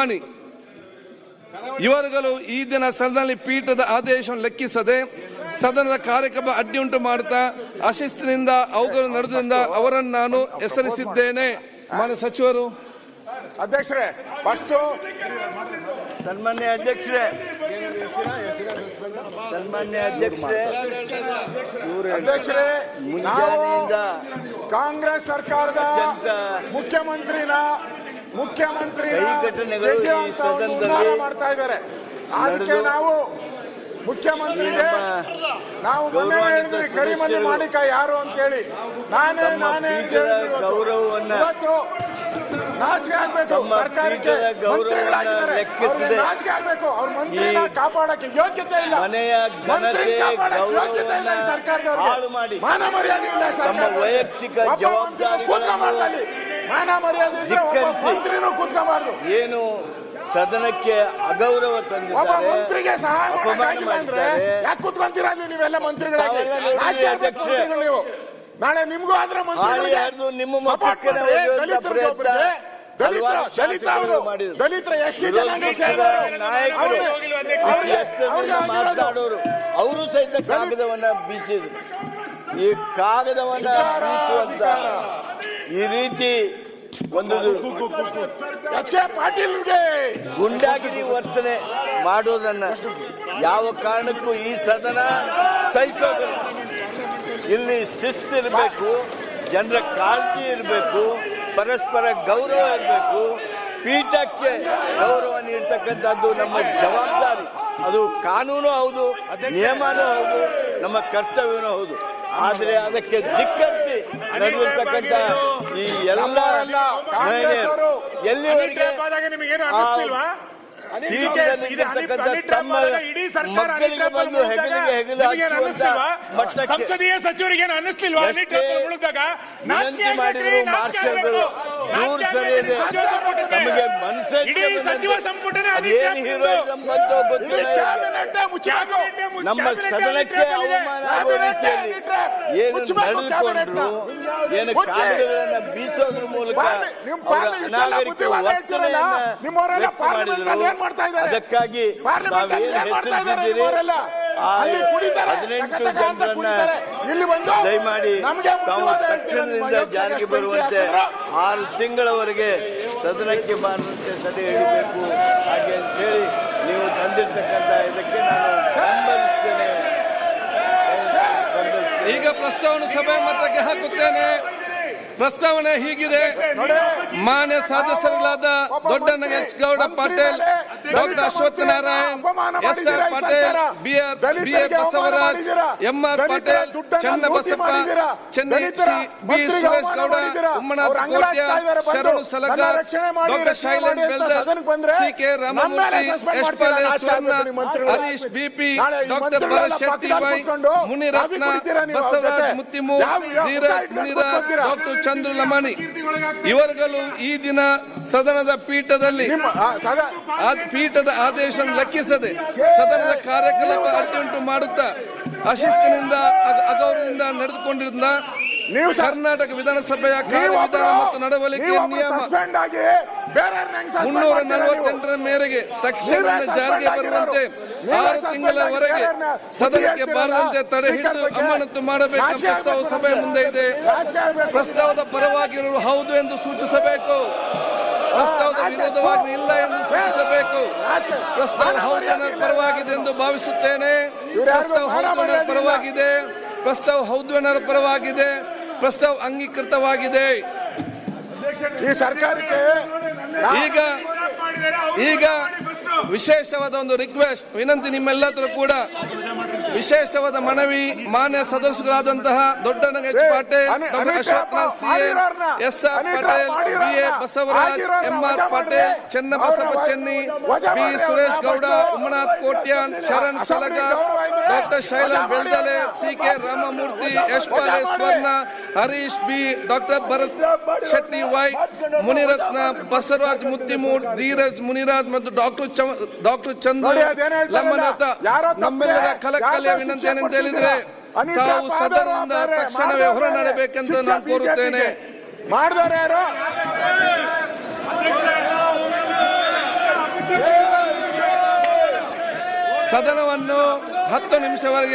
ಲಮಾಣಿ ಇವರುಗಳು ಈ ದಿನ ಸದನದಲ್ಲಿ ಪೀಠದ ಆದೇಶವನ್ನು ಲೆಕ್ಕಿಸದೆ ಸದನದ ಕಾರ್ಯಕ್ರಮ ಅಡ್ಡಿಯುಂಟು ಮಾಡುತ್ತಾ ಅಶಿಸ್ತಿನಿಂದ ಅವುಗಳು ನಡೆದ್ರಿಂದ ಅವರನ್ನು ನಾನು ಹೆಸರಿಸಿದ್ದೇನೆ. ಮಾನ್ಯ ಸಚಿವರು. ಅಧ್ಯಕ್ಷರೇ, ಫಸ್ಟ್ ಸನ್ಮಾನ್ಯ ಅಧ್ಯಕ್ಷರೇ, ಮುಂಜಾನೆಯಿಂದ ಕಾಂಗ್ರೆಸ್ ಸರ್ಕಾರದ ಮುಖ್ಯಮಂತ್ರಿನ ಮಾಡ್ತಾ ಇದ್ದಾರೆ. ಅದಕ್ಕೆ ನಾವು ಮುಖ್ಯಮಂತ್ರಿಗೆ ನಾವು ಮೊನ್ನೆ ಹೇಳಿದ್ರಿ ಕರಿಮನಿ ಮಾಣಿಕ ಯಾರು ಅಂತ ಹೇಳಿ, ನಾನೇ ಗೌರವವನ್ನು ನಾಚಿಕೆ ಆಗ್ಬೇಕು. ಸರ್ಕಾರಕ್ಕೆ ಮಂತ್ರಿಗಳಾಗಿದ್ದಾರೆ, ನಾಚಿಕೆ ಆಗ್ಬೇಕು. ಅವ್ರ ಮಂತ್ರಿನ ಕಾಪಾಡಕ್ಕೆ ಯೋಗ್ಯತೆ ಇಲ್ಲ, ಮಂತ್ರಿ ಕಾಪಾಡಕ್ಕೆ ಯೋಗ್ಯತೆ ಇಲ್ಲ. ಸರ್ಕಾರದವ್ರಿಗೆ ಮಾನ ಮರ್ಯಾದೆಯಿಂದ ವೈಯಕ್ತಿಕ ಜವಾಬ್ದಾರಿ ಕೂತ್ಕೊಂಡ್ಬಾರ್ದಲ್ಲಿ, ಮಾನ ಮರ್ಯಾದೆ ಇದ್ರೆ ಒಬ್ಬ ಮಂತ್ರಿನೂ ಕೂತ್ಕೊಂಡ್ಬಾರ್ದು. ಏನು ಸದನಕ್ಕೆ ಅಗೌರವ ತಂದಿದ್ದಾರೆ, ಮಂತ್ರಿಗೆ ಸಹಾಯ ಮಾಡೋಕ್ಕಾಗಿಲ್ಲ ಅಂದ್ರೆ ಯಾಕೆ ಕೂತ್ಕೊಂತೀರಾ ನೀವೆಲ್ಲ ಮಂತ್ರಿಗಳಾಗಿ? ನಾಚಿಕೆ ಆಗ್ಬೇಕು ನೀವು. ನಾಳೆ ನಿಮ್ಗೂ ಆದ್ರೆ ನಿಮ್ಮ ದಲಿತರ ಎಷ್ಟು ಜನ ಮಾತನಾಡೋರು ಅವರು ಸಹಿತ ಕಾಗದವನ್ನ ಬೀಸಿದ್ರು. ಈ ಕಾಗದವನ್ನ ಬೀಸುವಂತ ಈ ರೀತಿ ಒಂದು ಪಾಟೀಲ್ಗೆ ಗುಂಡಾಗಿರಿ ವರ್ತನೆ ಮಾಡೋದನ್ನ ಯಾವ ಕಾರಣಕ್ಕೂ ಈ ಸದನ ಸಹಿಸೋದಿಲ್ಲ. ಇಲ್ಲಿ ಶಿಸ್ತಿರಬೇಕು, ಜನರ ಕಾಳಜಿ ಇರಬೇಕು, ಪರಸ್ಪರ ಗೌರವ ಇರಬೇಕು. ಪೀಠಕ್ಕೆ ಗೌರವ ನೀಡ್ತಕ್ಕಂಥದ್ದು ನಮ್ಮ ಜವಾಬ್ದಾರಿ. ಅದು ಕಾನೂನು ಹೌದು, ನಿಯಮನೂ ಹೌದು, ನಮ್ಮ ಕರ್ತವ್ಯನೂ ಹೌದು. ಆದರೆ ಅದಕ್ಕೆ ಧಿಕ್ಕರಿಸಿ ನಡೆದಿರ್ತಕ್ಕಂಥ ಈ ಎಲ್ಲ ಎಲ್ಲಿವರೆಗೆ ತಮ್ಮ ಮಕ್ಕಳಿಗೆ ಬಂದು ಹೆಗಲಿಗೆ ಹೆಗಲು ಹಚ್ಚುವಂತ ಮಟ್ಟಕ್ಕೆ ಸಂಸದೀಯ ಸಚಿವರಿಗೆ ಅನ್ನಿಸ್ಲಿಲ್ವಾ ವಿನಂತಿ ಮಾಡಿದ್ರು ಮಾರ್ಷಲ್ಗಳು. ದೂರ ಸರಿಯದೆ ತಮಗೆ ಮನಸ್ಸಿಗೆ ಸಚಿವ ಸಂಪುಟನೇ ಅದೇನು ಹೀರೋಯಿಸಂ ಬಂತೋ ಗೊತ್ತಿಲ್ಲ. ನಮ್ಮ ಸದನಕ್ಕೆ ಅವಮಾನ ಆಗುವ ರೀತಿಯಲ್ಲಿ ಏನು ನಡೆದುಕೊಂಡ್ರು, ಏನು ಕಾಗದಗಳನ್ನ ಬೀಸೋದ್ರ ಮೂಲಕ ಅನಾಗರಿಕ ವರ್ತನೆಯನ್ನ ಮಾಡಿದ್ರು. ಅದಕ್ಕಾಗಿ ತಾವೇನು ಹೆಸರಿಸಿದ್ದೀರಿ 18 ಜನರನ್ನ ದಯಮಾಡಿ ತಾವು ತಕ್ಷಣದಿಂದ ಜಾರಿಗೆ ಬರುವಂತೆ 6 ತಿಂಗಳವರೆಗೆ ಸದನಕ್ಕೆ ಬಾರದಂತೆ ತಡೆ ಹಿಡಿಬೇಕು. ಹಾಗೆ ಅಂತ ಹೇಳಿ ನೀವು ತಂದಿರ್ತಕ್ಕಂಥ ಇದಕ್ಕೆ ನಾನು ಬೆಂಬಲಿಸ್ತೇನೆ. ಈಗ ಪ್ರಸ್ತಾವನೆ ಸಭೆ ಮತಕ್ಕೆ ಹಾಕುತ್ತೇನೆ. ಪ್ರಸ್ತಾವನೆ ಹೀಗಿದೆ. ಮಾನ್ಯ ಸದಸ್ಯರುಗಳಾದ Doddanagouda Patil, doctor Ashwath Narayan, S R. Patil, B A. Basavaraj, M R. Patil, Channabasappa, Chennai, B. Suresh Gowda, Ummanath Kotya, Sharanu Salagar, doctor Shailendra Beldal, C K. Ramamurthy, Yashpal Swarna, Harish B P., doctor Bharath Shetty Y, Munirathna, Basavaraj Muttimur, Dheeraj Muniraj, doctor Chandru Lamani ಇವರುಗಳು ಈ ದಿನ ಸದನದ ಪೀಠದ ಆದೇಶ ಲೆಕ್ಕಿಸದೆ ಸದನದ ಕಾರ್ಯಕ್ರಮ ಅಡ್ಡಿಯುಂಟು ಮಾಡುತ್ತಾ ಅಶಿಸ್ತಿನಿಂದ ಅಗೌರವದಿಂದ ನಡೆದುಕೊಂಡಿದ್ದ ಕರ್ನಾಟಕ ವಿಧಾನಸಭೆಯ ಕಾರ್ಯವಿಧಾನ ಮತ್ತು ನಡವಳಿಕೆ ನಿಯಮ 348 ಮೇರೆಗೆ ತಕ್ಷಣ ಜಾರಿಗೆ ಬರುವಂತೆ 6 ತಿಂಗಳವರೆಗೆ ಸದನಕ್ಕೆ ಬಾರದಂತೆ ತಡೆ ಹಿಡಿದು ಅಮಾನತು ಮಾಡಬೇಕು. ಪ್ರಸ್ತಾವ ಸಭೆ ಮುಂದೆ ಇದೆ. ಪ್ರಸ್ತಾವದ ಪರವಾಗಿರುವ ಹೌದು ಎಂದು ಸೂಚಿಸಬೇಕು, ಪ್ರಸ್ತಾವದ ವಿರೋಧವಾಗಿ ಇಲ್ಲ ಎಂದು ಸೂಚಿಸಬೇಕು. ಪ್ರಸ್ತಾವ ಹೌದು ಪರವಾಗಿದೆ ಎಂದು ಭಾವಿಸುತ್ತೇನೆ. ಪ್ರಸ್ತಾವ ಹೌದು ಪರವಾಗಿದೆ, ಪ್ರಸ್ತಾವ ಹೌದು ಅನ್ನೋರ ಪರವಾಗಿದೆ, ಪ್ರಸ್ತಾವ ಅಂಗೀಕೃತವಾಗಿದೆ. ಈ ಸರ್ಕಾರಕ್ಕೆ ಈಗ ವಿಶೇಷವಾದ ಒಂದು ರಿಕ್ವೆಸ್ಟ್, ವಿನಂತಿ ನಿಮ್ಮೆಲ್ಲರೂ ಕೂಡ ವಿಶೇಷವಾದ ಮನವಿ. ಮಾನ್ಯ ಸದಸ್ಯರಾದಂತಹ Doddanagouda Patil, doctor Ashwath C A, S R. Patil, B A. Basavaraj, M R. Patil, Channabasappa Chennai, B. Suresh Gowda, Ummanath Kotian, Sharan Salagar, doctor Shailendra Beldale, C K. Ramamurthy, Yashpal Swarna, Harish B., doctor Bharath Shetty Y, Munirathna, Basavaraj Muttimur, Dheeraj Muniraj ಮತ್ತು ಡಾಕ್ಟರ್ ಚಂದ್ರ ಲಮ್ಮನಾಥ ನಮ್ಮೆಲ್ಲರ ಕಳಕಳಿಯ ವಿನಂತಿ ಏನಂತ ಹೇಳಿದ್ರೆ ತಾವು ಸದನದಿಂದ ತಕ್ಷಣವೇ ಹೊರ ನಡೆಬೇಕೆಂದು ನಾನು ಕೋರುತ್ತೇನೆ. ಮಾಡಿದವರು ಯಾರು? ಸದನವನ್ನು 10 ನಿಮಿಷವರೆಗೆ